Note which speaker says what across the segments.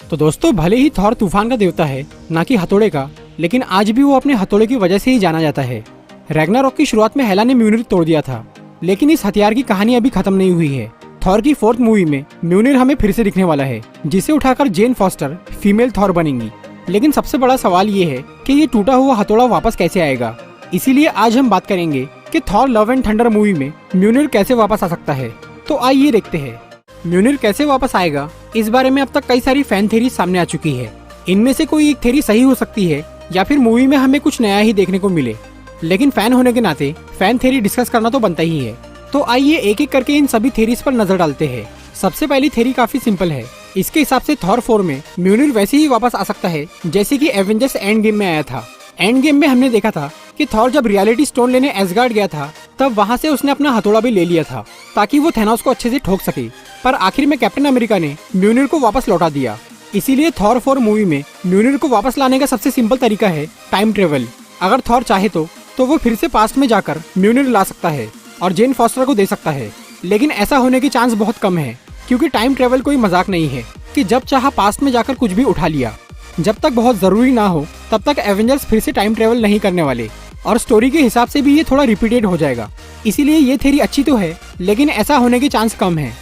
Speaker 1: तो दोस्तों, भले ही थॉर तूफान का देवता है, ना कि हथौड़े का, लेकिन आज भी वो अपने हथौड़े की वजह से ही जाना जाता है। रैग्नारॉक की शुरुआत में हेला ने म्यूनिर तोड़ दिया था, लेकिन इस हथियार की कहानी अभी खत्म नहीं हुई है। थॉर की 4th मूवी में म्यूनिर हमें फिर से दिखने वाला है, जिसे उठाकर जेन फॉस्टर फीमेल थॉर बनेंगी। लेकिन सबसे बड़ा सवाल ये है कि ये टूटा हुआ हथौड़ा वापस कैसे आएगा। इसीलिए आज हम बात करेंगे कि Thor love and thunder movie में म्यूनिर कैसे वापस आ सकता है। तो आइए देखते हैं म्यूनिर कैसे वापस आएगा। इस बारे में अब तक कई सारी फैन थ्योरी सामने आ चुकी है। इनमें से कोई एक थ्योरी सही हो सकती है या फिर मूवी में हमें कुछ नया ही देखने को मिले, लेकिन फैन होने के नाते फैन थ्योरी डिस्कस करना तो बनता ही है। तो आइए एक एक करके इन सभी थ्योरीज पर नजर डालते हैं। सबसे पहली थ्योरी काफी सिंपल है। इसके हिसाब से थॉर 4 में म्यूनिर वैसे ही वापस आ सकता है जैसे कि एवेंजर्स एंड गेम में आया था। एंड गेम में हमने देखा था कि थॉर जब रियलिटी स्टोन लेने एसगार्ड गया था, तब वहां से उसने अपना हथौड़ा भी ले लिया था ताकि वो थैनोस को अच्छे से ठोक सके। पर आखिर में कैप्टन अमेरिका ने म्यूनिर को वापस लौटा दिया। इसीलिए थॉर 4 मूवी में म्यूनिर को वापस लाने का सबसे सिंपल तरीका है टाइम ट्रेवल। अगर थॉर चाहे तो वो फिर से पास्ट में जाकर म्यूनिर ला सकता है और जेन फॉस्टर को दे सकता है। लेकिन ऐसा होने की चांस बहुत कम है, क्योंकि टाइम ट्रेवल कोई मजाक नहीं है कि जब चाहा पास्ट में जाकर कुछ भी उठा लिया। जब तक बहुत जरूरी ना हो तब तक एवेंजर्स फिर से टाइम ट्रेवल नहीं करने वाले, और स्टोरी के हिसाब से भी ये थोड़ा रिपीटेड हो जाएगा। इसीलिए ये थ्योरी अच्छी तो है, लेकिन ऐसा होने की चांस कम है।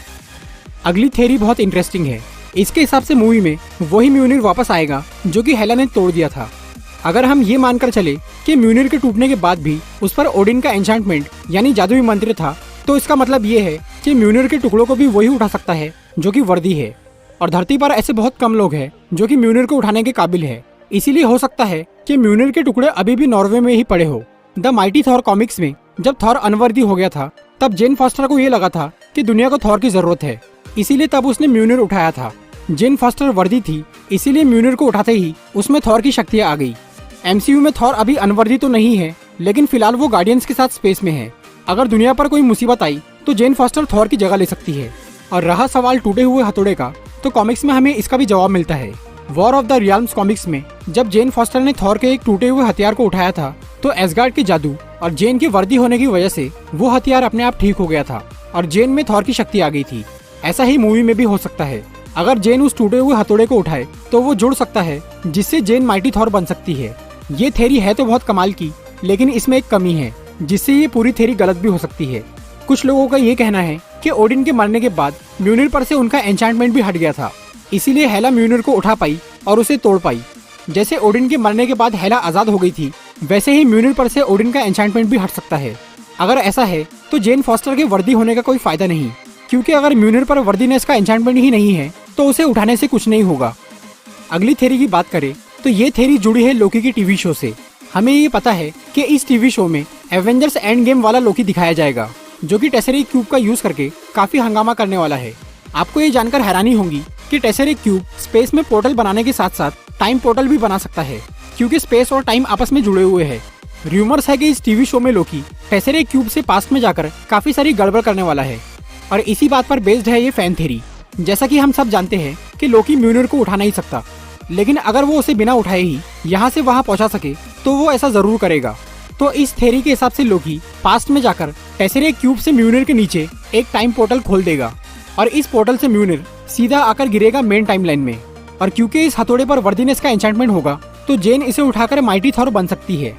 Speaker 1: अगली थ्योरी बहुत इंटरेस्टिंग है। इसके हिसाब से मूवी में वही म्यूनिर वापस आएगा जो कि हेला ने तोड़ दिया था। अगर हम ये मानकर चले कि म्यूनिर के टूटने के बाद भी उस पर ओडिन का एन्चांटमेंट यानी जादुई मंत्र था, तो इसका मतलब ये है कि म्यूनिर के टुकड़ों को भी वही उठा सकता है जो कि वर्दी है। और धरती पर ऐसे बहुत कम लोग हैं जो कि म्यूनिर को उठाने के काबिल है। इसीलिए हो सकता है कि म्यूनिर के टुकड़े अभी भी नॉर्वे में ही पड़े हो। द माइटी थॉर कॉमिक्स में जब थॉर अनवर्दी हो गया था, तब जेन फॉस्टर को ये लगा था कि दुनिया को थॉर की जरूरत है, इसीलिए तब उसने म्यूनिर उठाया था। जेन फॉस्टर वर्दी थी, इसीलिए म्यूनिर को उठाते ही उसमें थॉर की शक्तियां आ गई। एमसीयू में थॉर अभी अनवर्दी तो नहीं है, लेकिन फिलहाल वो गार्डियंस के साथ स्पेस में है। अगर दुनिया पर कोई मुसीबत आई तो जेन फॉस्टर थॉर की जगह ले सकती है। और रहा सवाल टूटे हुए हथौड़े का, तो कॉमिक्स में हमें इसका भी जवाब मिलता है। वॉर ऑफ द रियल्म्स कॉमिक्स में जब जेन फॉस्टर ने थॉर के एक टूटे हुए हथियार को उठाया था, तो एसगार्ड के जादू और जेन की वर्दी होने की वजह से वो हथियार अपने आप ठीक हो गया था और जेन में थॉर की शक्ति आ गई थी। ऐसा ही मूवी में भी हो सकता है। अगर जेन उस टूटे हुए हथौड़े को उठाए तो वो जुड़ सकता है, जिससे जेन माइटी थॉर बन सकती है। ये थ्योरी है तो बहुत कमाल की, लेकिन इसमें एक कमी है जिससे ये पूरी थ्योरी गलत भी हो सकती है। कुछ लोगों का ये कहना है कि ओडिन के मरने के बाद म्यूनिर पर से उनका एन्चांटमेंट भी हट गया था, इसीलिए हेला म्यूनिर को उठा पाई और उसे तोड़ पाई। जैसे ओडिन के मरने के बाद हेला आजाद हो गई थी, वैसे ही म्यूनिर पर से ओडिन का एन्चांटमेंट भी हट सकता है। अगर ऐसा है तो जेन फॉस्टर के वर्दी होने का कोई फायदा नहीं, क्योंकि अगर म्यूनिर पर वर्दीनेस का एन्चांटमेंट ही नहीं है तो उसे उठाने से कुछ नहीं होगा। अगली थ्योरी की बात करें तो ये थ्योरी जुड़ी है लोकी की टीवी शो से। हमें ये पता है कि इस टीवी शो में एवेंजर्स एंड गेम वाला लोकी दिखाया जाएगा, जो कि टेसरी क्यूब का यूज करके काफी हंगामा करने वाला है। आपको ये जानकर हैरानी होगी कि टेसरी क्यूब स्पेस में पोर्टल बनाने के साथ साथ टाइम पोर्टल भी बना सकता है, क्योंकि स्पेस और टाइम आपस में जुड़े हुए हैं। रूमर्स है कि इस टीवी शो में लोकी टेसरी क्यूब से पास्ट में जाकर काफी सारी गड़बड़ करने वाला है, और इसी बात पर बेस्ड है ये फैन थ्योरी। जैसा कि हम सब जानते हैं कि लोकी म्यूनिर को उठा नहीं सकता, लेकिन अगर वो उसे बिना उठाए ही यहाँ से वहाँ पहुँचा सके तो वो ऐसा जरूर करेगा। तो इस थ्योरी के हिसाब से लोकी पास्ट में जाकर टेसरी क्यूब से म्यूनिर के नीचे एक टाइम पोर्टल खोल देगा, और इस पोर्टल से म्यूनिर सीधा आकर गिरेगा मेन टाइमलाइन में। और क्योंकि इस हथौड़े पर वर्दीनेस का एन्चांटमेंट होगा, तो जेन इसे उठाकर माइटी थॉर बन सकती है।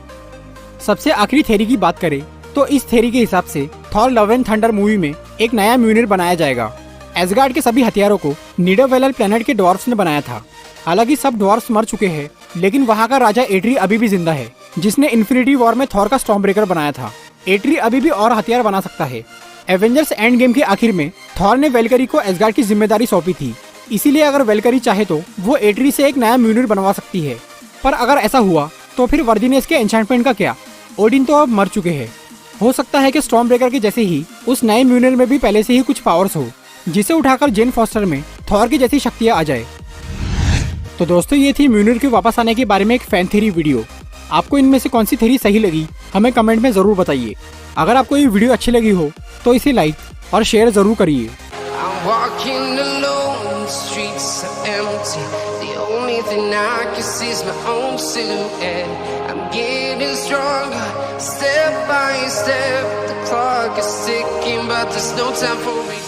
Speaker 1: सबसे आखिरी थ्योरी की बात करें तो इस थ्योरी के हिसाब से Thor love and thunder movie में एक नया म्यूनिर बनाया जाएगा। एसगार्ड के सभी हथियारों को निडरवेलर प्लेनेट के ड्वार्फ्स ने बनाया था। हालांकि सब ड्वार्फ्स मर चुके हैं, लेकिन वहाँ का राजा एट्री अभी भी जिंदा है, जिसने इन्फिनिटी वॉर में थॉर का स्टॉर्म ब्रेकर बनाया था। एट्री अभी भी और हथियार बना सकता है। एवेंजर्स एंड गेम के आखिर में थॉर ने वेलकरी को एसगार्ड की जिम्मेदारी सौंपी थी, इसीलिए अगर वेलकरी चाहे तो वो एट्री से एक नया म्यूनिर बनवा सकती है। पर अगर ऐसा हुआ तो फिर वर्दीनेस के एन्चांटमेंट का क्या? ओडिन तो अब मर चुके हैं। हो सकता है कि स्टॉर्म ब्रेकर के जैसे ही उस नए म्यूनिर में भी पहले से ही कुछ पावर्स हो, जिसे उठाकर जेन फॉस्टर में थॉर की जैसी शक्तियां आ जाए। तो दोस्तों, ये थी म्यूनिर के वापस आने के बारे में एक फैन थ्योरी वीडियो। आपको इनमें से कौन सी थ्योरी सही लगी हमें कमेंट में जरूर बताइए। अगर आपको ये वीडियो अच्छी लगी हो तो इसे लाइक और शेयर जरूर करिए।
Speaker 2: Step by step, the clock is ticking, but there's no time for me.